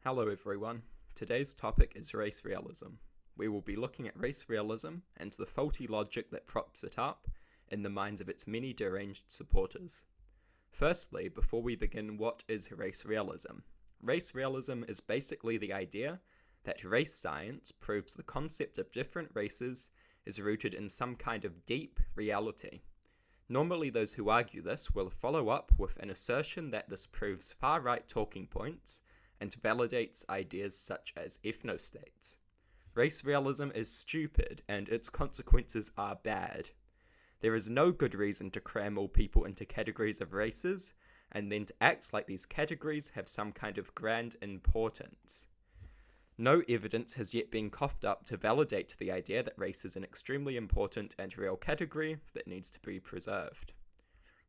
Hello everyone. Today's topic is race realism. We will be looking at race realism and the faulty logic that props it up in the minds of its many deranged supporters. Firstly, before we begin, what is race realism? Race realism is basically the idea that race science proves the concept of different races is rooted in some kind of deep reality. Normally those who argue this will follow up with an assertion that this proves far-right talking points and validates ideas such as ethnostates. Race realism is stupid and its consequences are bad. There is no good reason to cram all people into categories of races and then to act like these categories have some kind of grand importance. No evidence has yet been coughed up to validate the idea that race is an extremely important and real category that needs to be preserved.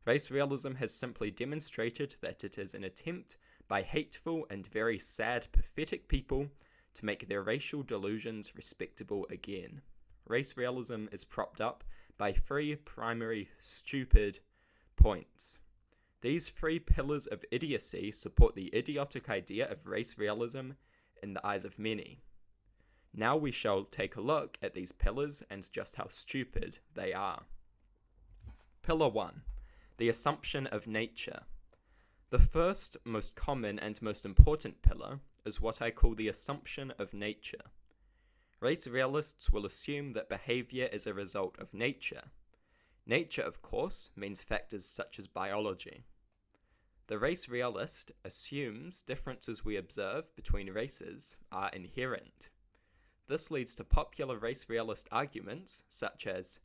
Race realism has simply demonstrated that it is an attempt by hateful and very sad, pathetic people to make their racial delusions respectable again. Race realism is propped up by three primary stupid points. These three pillars of idiocy support the idiotic idea of race realism in the eyes of many. Now we shall take a look at these pillars and just how stupid they are. Pillar 1. The assumption of nature. The first, most common and most important pillar is what I call the assumption of nature. Race realists will assume that behavior is a result of nature. Nature, of course, means factors such as biology. The race realist assumes differences we observe between races are inherent. This leads to popular race realist arguments such as,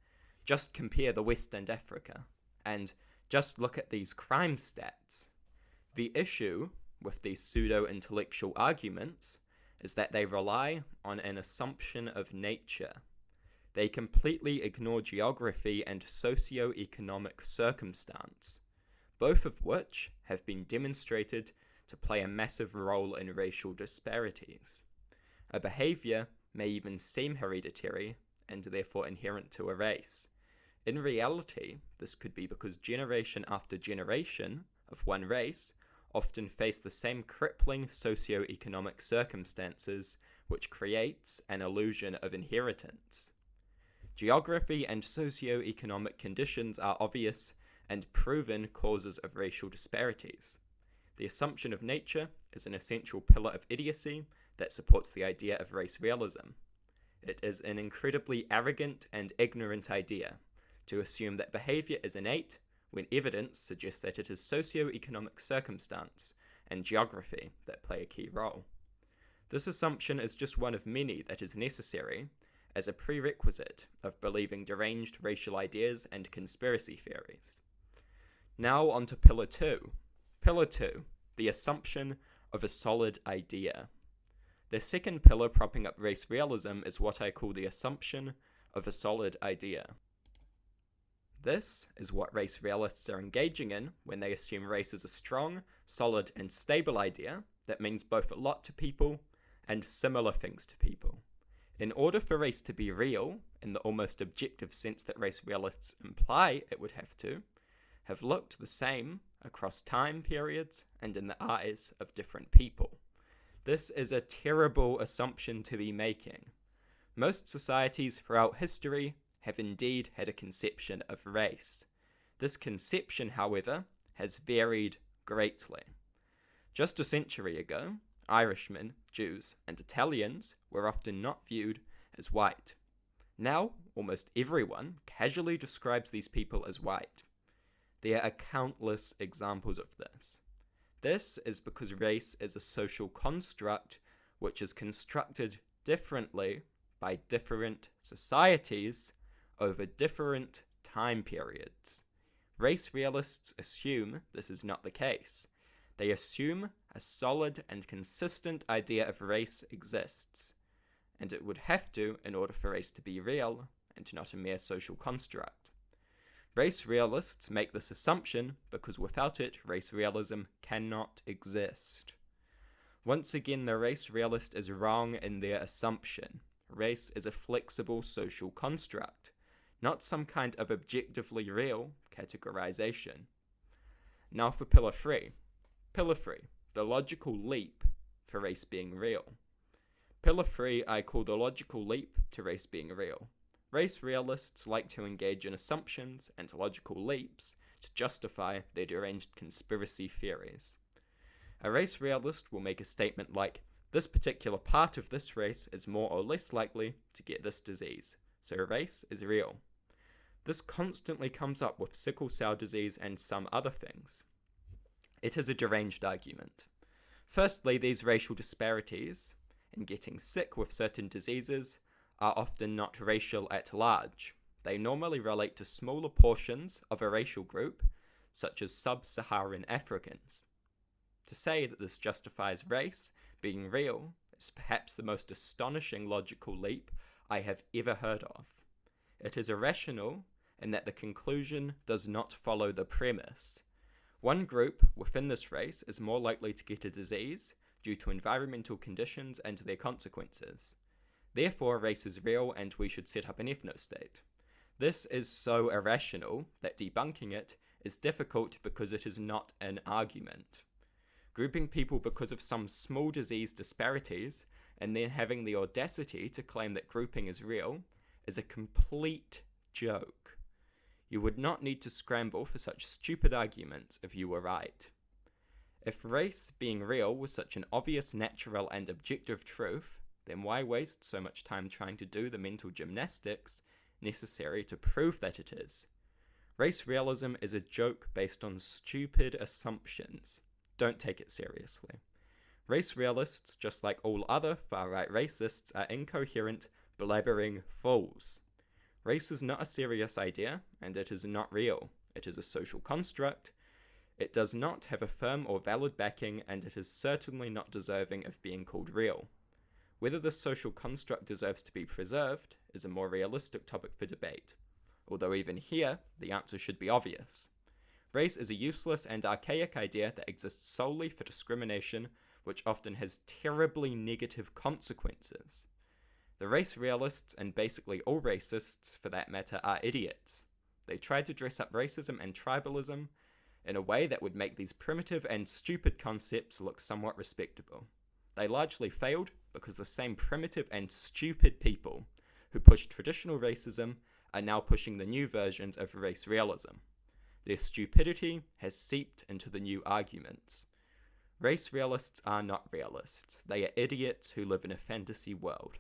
just compare the West and Africa, and just look at these crime stats. The issue with these pseudo-intellectual arguments is that they rely on an assumption of nature. They completely ignore geography and socio-economic circumstance, both of which have been demonstrated to play a massive role in racial disparities. A behavior may even seem hereditary and therefore inherent to a race. In reality, this could be because generation after generation of one race often face the same crippling socio-economic circumstances which creates an illusion of inheritance. Geography and socio-economic conditions are obvious and proven causes of racial disparities. The assumption of nature is an essential pillar of idiocy that supports the idea of race realism. It is an incredibly arrogant and ignorant idea to assume that behavior is innate when evidence suggests that it is socio-economic circumstance and geography that play a key role. This assumption is just one of many that is necessary as a prerequisite of believing deranged racial ideas and conspiracy theories. Now on to Pillar 2. Pillar 2, the assumption of a solid idea. The second pillar propping up race realism is what I call the assumption of a solid idea. This is what race realists are engaging in when they assume race is a strong, solid, and stable idea that means both a lot to people and similar things to people. In order for race to be real, in the almost objective sense that race realists imply it would have looked the same across time periods and in the eyes of different people. This is a terrible assumption to be making. Most societies throughout history have indeed had a conception of race. This conception, however, has varied greatly. Just a century ago, Irishmen, Jews, and Italians were often not viewed as white. Now, almost everyone casually describes these people as white. There are countless examples of this. This is because race is a social construct which is constructed differently by different societies over different time periods. Race realists assume this is not the case. They assume a solid and consistent idea of race exists, and it would have to in order for race to be real and not a mere social construct. Race realists make this assumption because without it, race realism cannot exist. Once again, the race realist is wrong in their assumption. Race is a flexible social construct, not some kind of objectively real categorization. Now for Pillar 3. Pillar 3, the logical leap for race being real. Pillar 3 I call the logical leap to race being real. Race realists like to engage in assumptions and logical leaps to justify their deranged conspiracy theories. A race realist will make a statement like, this particular part of this race is more or less likely to get this disease, so race is real. This constantly comes up with sickle cell disease and some other things. It is a deranged argument. Firstly, these racial disparities in getting sick with certain diseases are often not racial at large. They normally relate to smaller portions of a racial group, such as sub-Saharan Africans. To say that this justifies race being real is perhaps the most astonishing logical leap I have ever heard of. It is irrational in that the conclusion does not follow the premise. One group within this race is more likely to get a disease due to environmental conditions and their consequences. Therefore, race is real and we should set up an ethnostate. This is so irrational that debunking it is difficult because it is not an argument. Grouping people because of some small disease disparities and then having the audacity to claim that grouping is real is a complete joke. You would not need to scramble for such stupid arguments if you were right. If race being real was such an obvious, natural, and objective truth, then why waste so much time trying to do the mental gymnastics necessary to prove that it is? Race realism is a joke based on stupid assumptions. Don't take it seriously. Race realists, just like all other far-right racists, are incoherent, blabbering fools. Race is not a serious idea, and it is not real. It is a social construct. It does not have a firm or valid backing, and it is certainly not deserving of being called real. Whether this social construct deserves to be preserved is a more realistic topic for debate, although even here, the answer should be obvious. Race is a useless and archaic idea that exists solely for discrimination, which often has terribly negative consequences. The race realists, and basically all racists for that matter, are idiots. They tried to dress up racism and tribalism in a way that would make these primitive and stupid concepts look somewhat respectable. They largely failed because the same primitive and stupid people who pushed traditional racism are now pushing the new versions of race realism. Their stupidity has seeped into the new arguments. Race realists are not realists. They are idiots who live in a fantasy world.